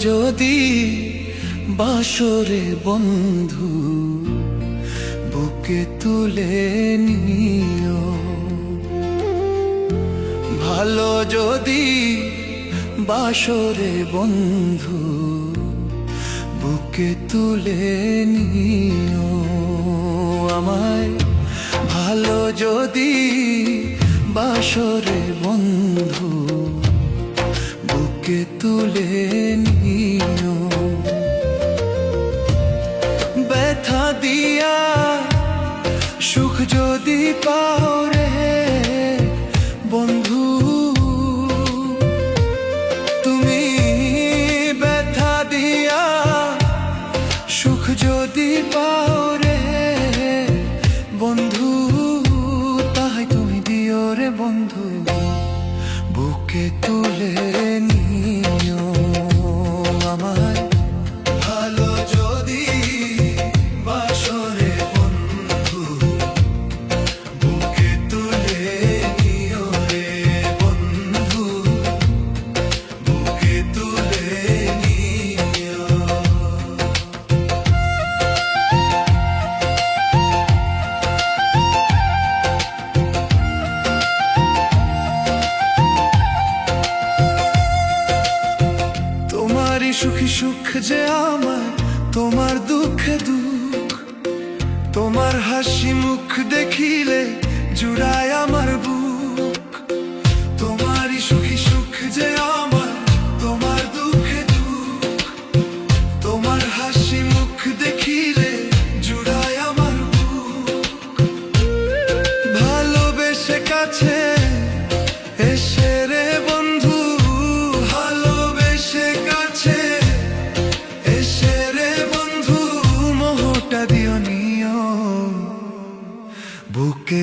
যদি বাসরে বন্ধু বুকে তুলে নিও, ভালো যদি বাসরে বন্ধু বুকে তুলে নিও, আমায় ভালো যদি বাসরে বন্ধু বুকে তুলে নিও। ব্যথা দিয়া সুখ যদি পাও রে বন্ধু, তুমি ব্যথা দিয়া সুখ যদি পাও রে বন্ধু, তাই তুমি দিও রে বন্ধু বুকে তুলে নিও, আমায় ভালো যদি বাসরে বন্ধু বুকে তুলে নিও রে বন্ধু বুকে তুলে নিও। তোমারই সুখী সুখ যে আমার, তোমার দুঃখে দুঃখ, তোমার হাসি মুখ দেখিলে জুড়ায় আমার বুক। তোমারই সুখী সুখ যে আমার, তোমার দুঃখে দুঃখ, তোমার হাসি মুখ দেখিলে জুড়ায় আমার বুক। ভালোবেসে কাছে এসে রে বন্ধু, ভালোবেসে কাছে এসে রে বন্ধু মোহটা দিও নিও বুকে।